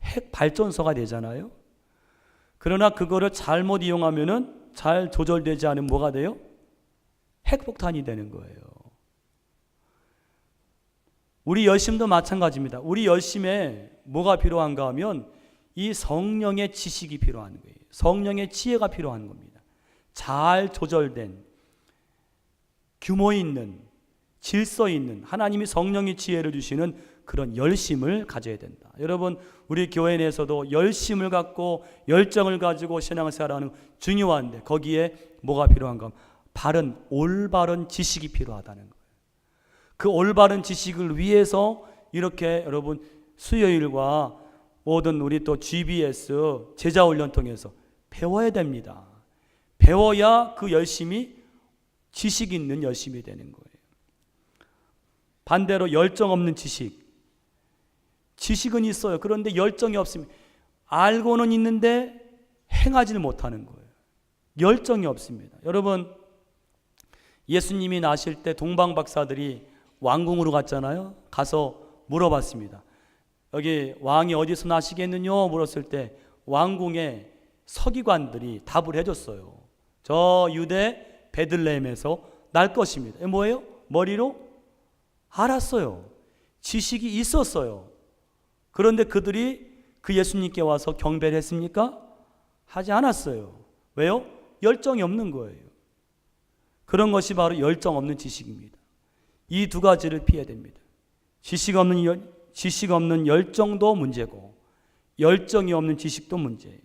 A: 핵 발전소가 되잖아요. 그러나 그거를 잘못 이용하면은 잘 조절되지 않으면 뭐가 돼요? 핵폭탄이 되는 거예요. 우리 열심도 마찬가지입니다. 우리 열심에 뭐가 필요한가 하면 이 성령의 지식이 필요한 거예요. 성령의 지혜가 필요한 겁니다. 잘 조절된 규모 있는 질서 있는 하나님이 성령의 지혜를 주시는 그런 열심을 가져야 된다. 여러분 우리 교회 내에서도 열심을 갖고 열정을 가지고 신앙생활하는 중요한데 거기에 뭐가 필요한가? 바른 올바른 지식이 필요하다는 거예요. 그 올바른 지식을 위해서 이렇게 여러분 수요일과 모든 우리 또 GBS 제자훈련 통해서 배워야 됩니다. 배워야 그 열심이 지식 있는 열심이 되는 거예요. 반대로 열정 없는 지식. 지식은 있어요. 그런데 열정이 없습니다. 알고는 있는데 행하지를 못하는 거예요. 열정이 없습니다. 여러분 예수님이 나실 때 동방 박사들이 왕궁으로 갔잖아요. 가서 물어봤습니다. 여기 왕이 어디서 나시겠느냐 물었을 때 왕궁의 서기관들이 답을 해줬어요. 저 유대 베들레헴에서 날 것입니다. 뭐예요? 머리로 알았어요. 지식이 있었어요. 그런데 그들이 그 예수님께 와서 경배를 했습니까? 하지 않았어요. 왜요? 열정이 없는 거예요. 그런 것이 바로 열정 없는 지식입니다. 이 두 가지를 피해야 됩니다. 지식 없는 열정도 문제고 열정이 없는 지식도 문제예요.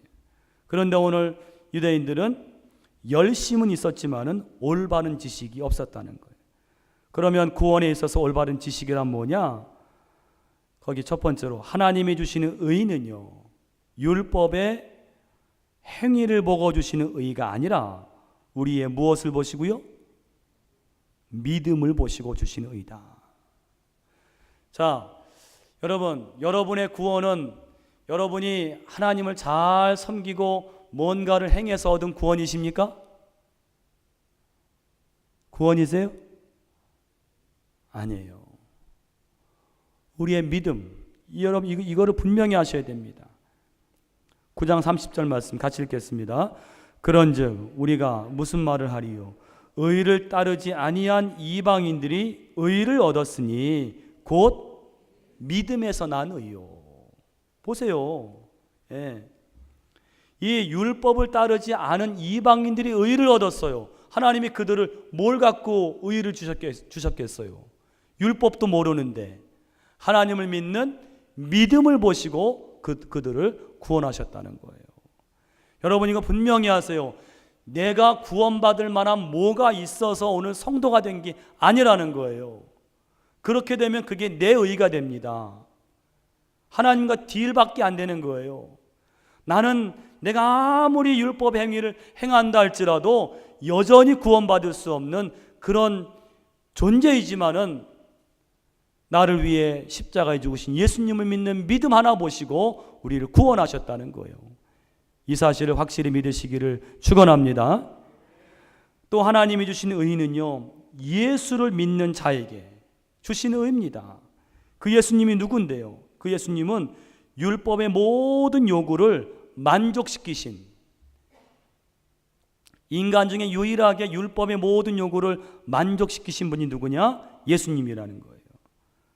A: 그런데 오늘 유대인들은 열심은 있었지만은 올바른 지식이 없었다는 거예요. 그러면 구원에 있어서 올바른 지식이란 뭐냐? 거기 첫 번째로 하나님이 주시는 의는요, 율법의 행위를 보고 주시는 의가 아니라 우리의 무엇을 보시고요? 믿음을 보시고 주시는 의다. 자, 여러분의 구원은 여러분이 하나님을 잘 섬기고 뭔가를 행해서 얻은 구원이십니까? 구원이세요? 아니에요. 우리의 믿음, 여러분 이거를 분명히 하셔야 됩니다. 9장 30절 말씀 같이 읽겠습니다. 그런즉 우리가 무슨 말을 하리요? 의를 따르지 아니한 이방인들이 의를 얻었으니 곧 믿음에서 난 의요. 보세요. 예. 이 율법을 따르지 않은 이방인들이 의를 얻었어요. 하나님이 그들을 뭘 갖고 의를 주셨겠어요? 율법도 모르는데 하나님을 믿는 믿음을 보시고 그들을 구원하셨다는 거예요. 여러분 이거 분명히 하세요. 내가 구원받을 만한 뭐가 있어서 오늘 성도가 된 게 아니라는 거예요. 그렇게 되면 그게 내 의가 됩니다. 하나님과 딜밖에 안 되는 거예요. 나는 내가 아무리 율법 행위를 행한다 할지라도 여전히 구원받을 수 없는 그런 존재이지만은 나를 위해 십자가에 죽으신 예수님을 믿는 믿음 하나 보시고 우리를 구원하셨다는 거예요. 이 사실을 확실히 믿으시기를 축원합니다. 또 하나님이 주신 의는요, 예수를 믿는 자에게 주신 의입니다. 그 예수님이 누군데요? 그 예수님은 율법의 모든 요구를 만족시키신, 인간 중에 유일하게 율법의 모든 요구를 만족시키신 분이 누구냐? 예수님이라는 거예요.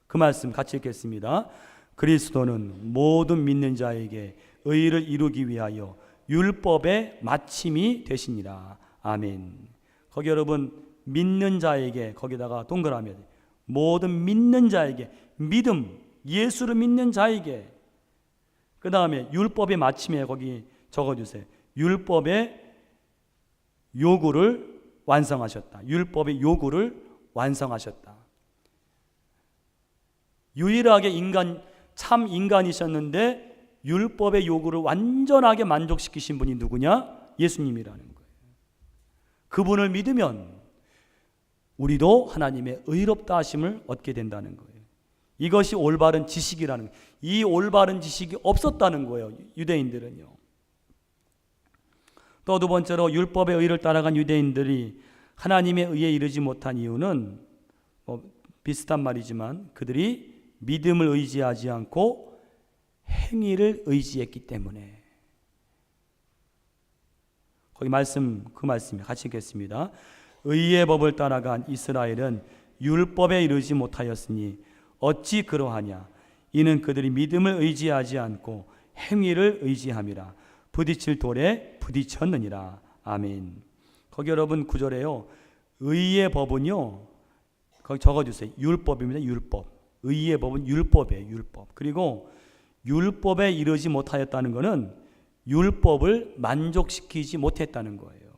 A: 그 말씀 같이 읽겠습니다. 그리스도는 모든 믿는 자에게 의를 이루기 위하여 율법의 마침이 되시니라. 아멘. 거기 여러분, 믿는 자에게, 거기다가 동그라미, 모든 믿는 자에게, 믿음, 예수를 믿는 자에게, 그 다음에 율법의 마침에 거기 적어주세요. 율법의 요구를 완성하셨다. 율법의 요구를 완성하셨다. 유일하게 참 인간이셨는데 율법의 요구를 완전하게 만족시키신 분이 누구냐? 예수님이라는 거예요. 그분을 믿으면 우리도 하나님의 의롭다 하심을 얻게 된다는 거예요. 이것이 올바른 지식이라는 거예요. 이 올바른 지식이 없었다는 거예요, 유대인들은요. 또 두 번째로 율법의 의를 따라간 유대인들이 하나님의 의에 이르지 못한 이유는 비슷한 말이지만 그들이 믿음을 의지하지 않고 행위를 의지했기 때문에. 거기 그 말씀이 같이 읽겠습니다. 의의 법을 따라간 이스라엘은 율법에 이르지 못하였으니 어찌 그러하냐? 이는 그들이 믿음을 의지하지 않고 행위를 의지함이라. 부딪힐 돌에 부딪혔느니라. 아멘. 거기 여러분 9절에요. 의의 법은요, 거기 적어주세요. 율법입니다. 율법. 의의 법은 율법이에요. 율법. 그리고 율법에 이르지 못하였다는 것은 율법을 만족시키지 못했다는 거예요.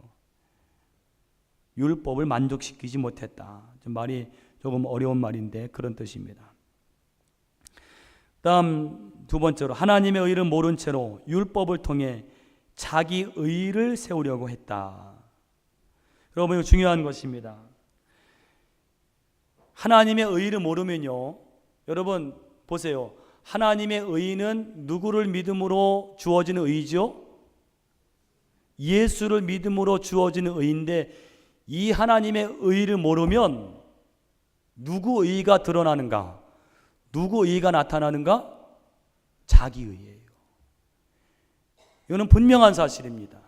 A: 율법을 만족시키지 못했다. 좀 말이 조금 어려운 말인데 그런 뜻입니다. 다음 두 번째로 하나님의 의를 모른 채로 율법을 통해 자기 의를 세우려고 했다. 여러분, 이거 중요한 것입니다. 하나님의 의를 모르면요, 여러분 보세요. 하나님의 의는 누구를 믿음으로 주어지는 의죠? 예수를 믿음으로 주어지는 의인데, 이 하나님의 의를 모르면 누구 의가 드러나는가? 누구 의가 나타나는가? 자기 의예요. 이거는 분명한 사실입니다.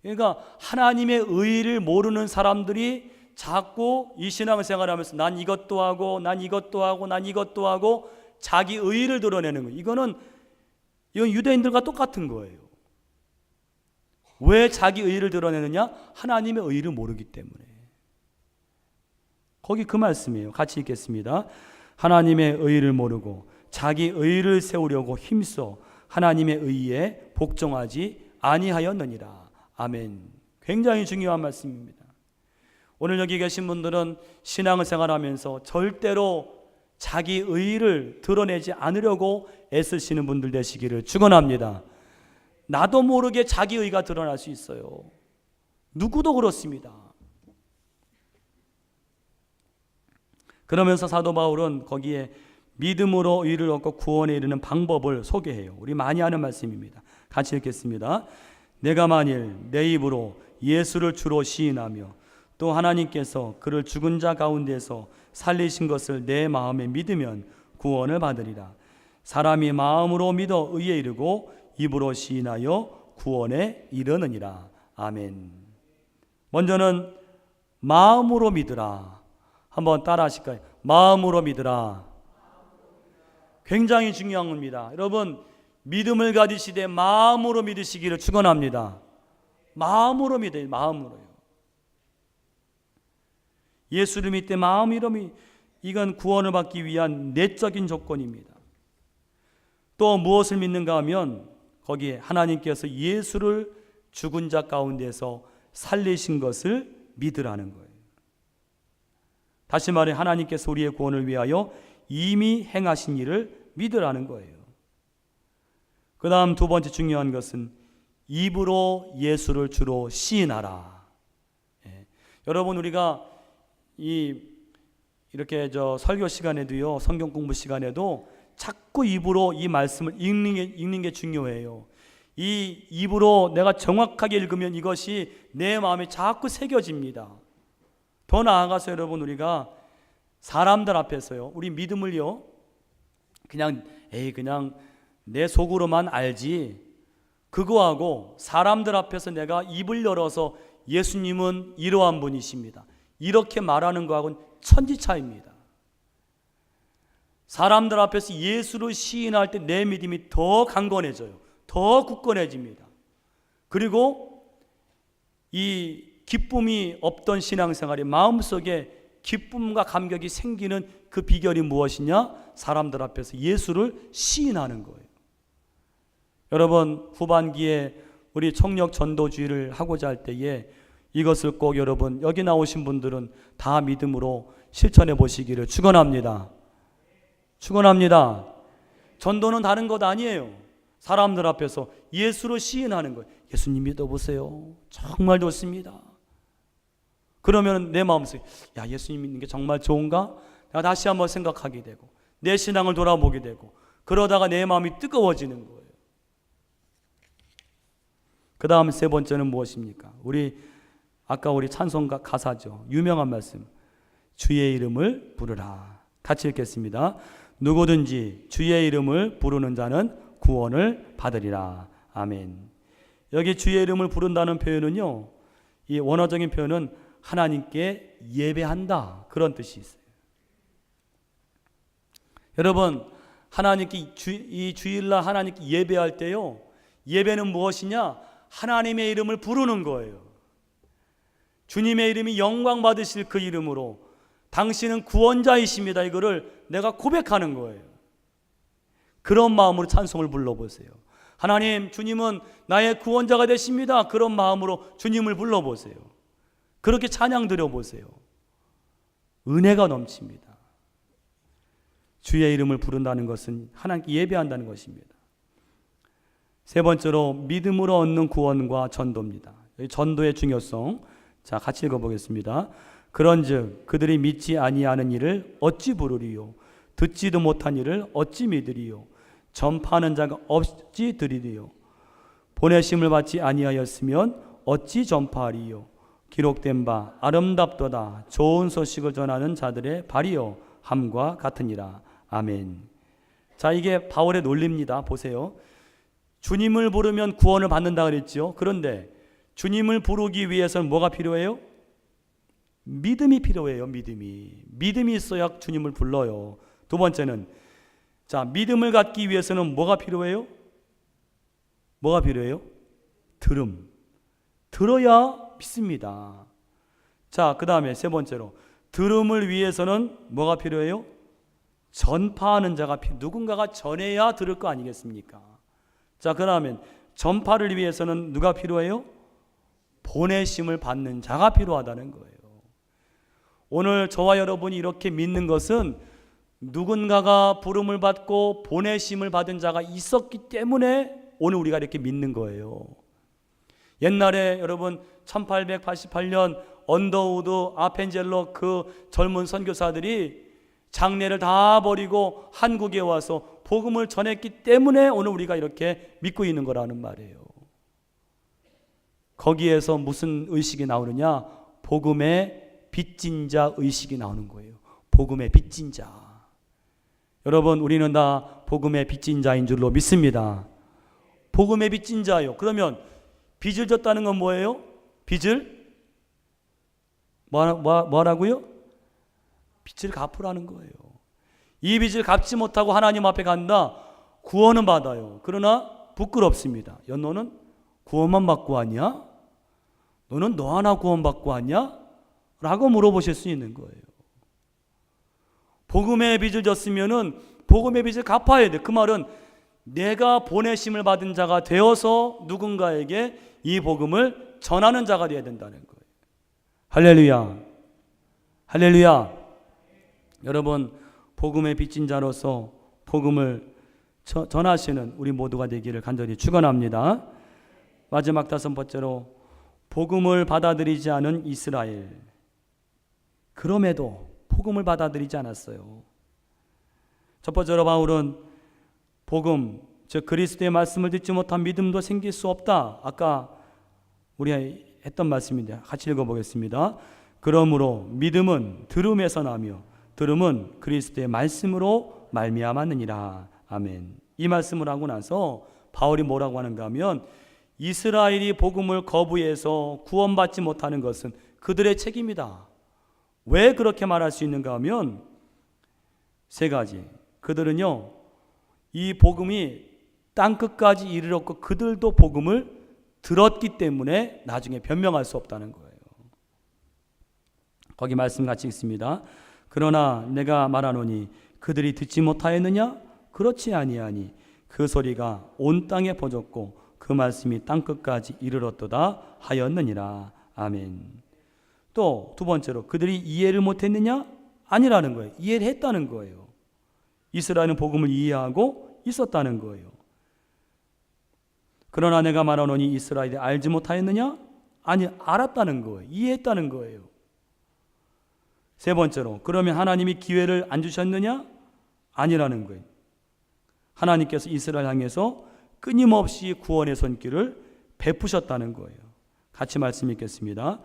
A: 그러니까 하나님의 의를 모르는 사람들이 자꾸 이 신앙생활을 하면서 난 이것도 하고 난 이것도 하고 난 이것도 하고 자기 의를 드러내는 거예요. 이건 유대인들과 똑같은 거예요. 왜 자기 의를 드러내느냐? 하나님의 의를 모르기 때문에. 거기 그 말씀이에요. 같이 읽겠습니다. 하나님의 의를 모르고 자기 의를 세우려고 힘써 하나님의 의에 복종하지 아니하였느니라. 아멘. 굉장히 중요한 말씀입니다. 오늘 여기 계신 분들은 신앙생활하면서 절대로 자기 의를 드러내지 않으려고 애쓰시는 분들 되시기를 축원합니다. 나도 모르게 자기 의가 드러날 수 있어요. 누구도 그렇습니다. 그러면서 사도 바울은 거기에 믿음으로 의를 얻고 구원에 이르는 방법을 소개해요. 우리 많이 아는 말씀입니다. 같이 읽겠습니다. 내가 만일 내 입으로 예수를 주로 시인하며 또 하나님께서 그를 죽은 자 가운데서 살리신 것을 내 마음에 믿으면 구원을 받으리라. 사람이 마음으로 믿어 의에 이르고 입으로 시인하여 구원에 이르느니라. 아멘. 먼저는 마음으로 믿으라. 한번 따라 하실까요? 마음으로 믿으라. 굉장히 중요한 겁니다. 여러분, 믿음을 가지시되 마음으로 믿으시기를 축원합니다. 마음으로 믿어요. 마음으로요. 예수를 믿되 마음으로 이건 구원을 받기 위한 내적인 조건입니다. 또 무엇을 믿는가 하면 거기에 하나님께서 예수를 죽은 자 가운데서 살리신 것을 믿으라는 거예요. 다시 말해 하나님께서 우리의 구원을 위하여 이미 행하신 일을 믿으라는 거예요. 그 다음 두 번째 중요한 것은 입으로 예수를 주로 시인하라. 여러분, 우리가 이 이렇게 설교 시간에도요, 성경 공부 시간에도 자꾸 입으로 이 말씀을 읽는 게 중요해요. 이 입으로 내가 정확하게 읽으면 이것이 내 마음에 자꾸 새겨집니다. 더 나아가서 여러분, 우리가 사람들 앞에서요, 우리 믿음을요, 그냥 내 속으로만 알지, 그거하고 사람들 앞에서 내가 입을 열어서 예수님은 이러한 분이십니다, 이렇게 말하는 거하고는 천지 차이입니다. 사람들 앞에서 예수를 시인할 때 내 믿음이 더 강건해져요. 더 굳건해집니다. 그리고 이 기쁨이 없던 신앙생활이 마음속에 기쁨과 감격이 생기는 그 비결이 무엇이냐? 사람들 앞에서 예수를 시인하는 거예요. 여러분, 후반기에 우리 청력 전도주의를 하고자 할 때에 이것을 꼭 여러분, 여기 나오신 분들은 다 믿음으로 실천해 보시기를 축원합니다. 축원합니다. 전도는 다른 것 아니에요. 사람들 앞에서 예수를 시인하는 거예요. 예수님 믿어보세요. 정말 좋습니다. 그러면 내 마음속에, 야, 예수님 믿는 게 정말 좋은가? 내가 다시 한번 생각하게 되고 내 신앙을 돌아보게 되고, 그러다가 내 마음이 뜨거워지는 거예요. 그 다음 세 번째는 무엇입니까? 아까 우리 찬송가 가사죠. 유명한 말씀, 주의 이름을 부르라. 같이 읽겠습니다. 누구든지 주의 이름을 부르는 자는 구원을 받으리라. 아멘. 여기 주의 이름을 부른다는 표현은요, 이 원어적인 표현은 하나님께 예배한다, 그런 뜻이 있어요. 여러분, 하나님께 이 주일날 하나님께 예배할 때요, 예배는 무엇이냐? 하나님의 이름을 부르는 거예요. 주님의 이름이 영광 받으실 그 이름으로 당신은 구원자이십니다, 이거를 내가 고백하는 거예요. 그런 마음으로 찬송을 불러보세요. 하나님, 주님은 나의 구원자가 되십니다. 그런 마음으로 주님을 불러보세요. 그렇게 찬양 드려보세요. 은혜가 넘칩니다. 주의 이름을 부른다는 것은 하나님께 예배한다는 것입니다. 세 번째로 믿음으로 얻는 구원과 전도입니다. 전도의 중요성, 자, 같이 읽어보겠습니다. 그런즉 그들이 믿지 아니하는 일을 어찌 부르리요? 듣지도 못한 일을 어찌 믿으리요? 전파하는 자가 어찌 들으리요? 보내심을 받지 아니하였으면 어찌 전파하리요? 기록된 바 아름답도다 좋은 소식을 전하는 자들의 발이요 함과 같으니라. 아멘. 자, 이게 바울의 논리입니다. 보세요. 주님을 부르면 구원을 받는다 그랬죠. 그런데 주님을 부르기 위해서는 뭐가 필요해요? 믿음이 필요해요. 믿음이 있어야 주님을 불러요. 두 번째는, 자, 믿음을 갖기 위해서는 뭐가 필요해요? 뭐가 필요해요? 들어야 믿습니다. 자, 그 다음에 세 번째로, 들음을 위해서는 뭐가 필요해요? 전파하는 자가 누군가가 전해야 들을 거 아니겠습니까? 자, 그러면 전파를 위해서는 누가 필요해요? 보내심을 받는 자가 필요하다는 거예요. 오늘 저와 여러분이 이렇게 믿는 것은 누군가가 부름을 받고 보내심을 받은 자가 있었기 때문에 오늘 우리가 이렇게 믿는 거예요. 옛날에 여러분 1888년 언더우드 아펜젤러 그 젊은 선교사들이 장례를 다 버리고 한국에 와서 복음을 전했기 때문에 오늘 우리가 이렇게 믿고 있는 거라는 말이에요. 거기에서 무슨 의식이 나오느냐? 복음의 빚진 자 의식이 나오는 거예요. 복음의 빚진 자. 여러분, 우리는 다 복음의 빚진 자인 줄로 믿습니다. 복음의 빚진 자요. 그러면 빚을 졌다는 건 뭐예요? 빚을 뭐라고요? 빚을 갚으라는 거예요. 이 빚을 갚지 못하고 하나님 앞에 간다, 구원은 받아요. 그러나 부끄럽습니다. 야, 너는 구원만 받고 왔냐? 너는 너 하나 구원 받고 왔냐? 라고 물어보실 수 있는 거예요. 복음의 빚을 졌으면은 복음의 빚을 갚아야 돼. 그 말은 내가 보내심을 받은 자가 되어서 누군가에게 이 복음을 전하는 자가 되어야 된다는 거예요. 할렐루야. 할렐루야. 여러분, 복음의 빚진 자로서 복음을 전하시는 우리 모두가 되기를 간절히 축원합니다. 마지막 다섯 번째로, 복음을 받아들이지 않은 이스라엘. 그럼에도 복음을 받아들이지 않았어요. 첫 번째로 바울은 복음, 즉 그리스도의 말씀을 듣지 못한 믿음도 생길 수 없다. 아까 우리가 했던 말씀인데 같이 읽어보겠습니다. 그러므로 믿음은 들음에서 나며 들음은 그리스도의 말씀으로 말미암았느니라. 아멘. 이 말씀을 하고 나서 바울이 뭐라고 하는가 하면 이스라엘이 복음을 거부해서 구원받지 못하는 것은 그들의 책임이다. 왜 그렇게 말할 수 있는가 하면 세 가지. 그들은요, 이 복음이 땅끝까지 이르렀고 그들도 복음을 들었기 때문에 나중에 변명할 수 없다는 거예요. 거기 말씀 같이 읽습니다. 그러나 내가 말하노니 그들이 듣지 못하였느냐? 그렇지 아니하니 그 소리가 온 땅에 퍼졌고 그 말씀이 땅끝까지 이르렀도다 하였느니라. 아멘. 또 두 번째로 그들이 이해를 못했느냐? 아니라는 거예요. 이해를 했다는 거예요. 이스라엘은 복음을 이해하고 있었다는 거예요. 그러나 내가 말하노니 이스라엘이 알지 못하였느냐? 아니, 알았다는 거예요. 이해했다는 거예요. 세 번째로 그러면 하나님이 기회를 안 주셨느냐? 아니라는 거예요. 하나님께서 이스라엘 향해서 끊임없이 구원의 손길을 베푸셨다는 거예요. 같이 말씀 읽겠습니다.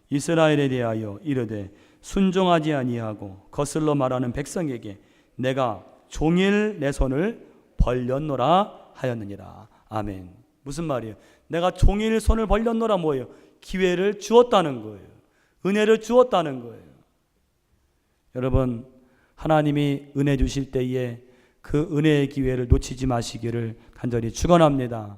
A: 이스라엘에 대하여 이르되 순종하지 아니하고 거슬러 말하는 백성에게 내가 종일 내 손을 벌렸노라 하였느니라. 아멘. 무슨 말이에요? 내가 종일 손을 벌렸노라 뭐예요? 기회를 주었다는 거예요. 은혜를 주었다는 거예요. 여러분, 하나님이 은혜 주실 때에 그 은혜의 기회를 놓치지 마시기를 간절히 축원합니다.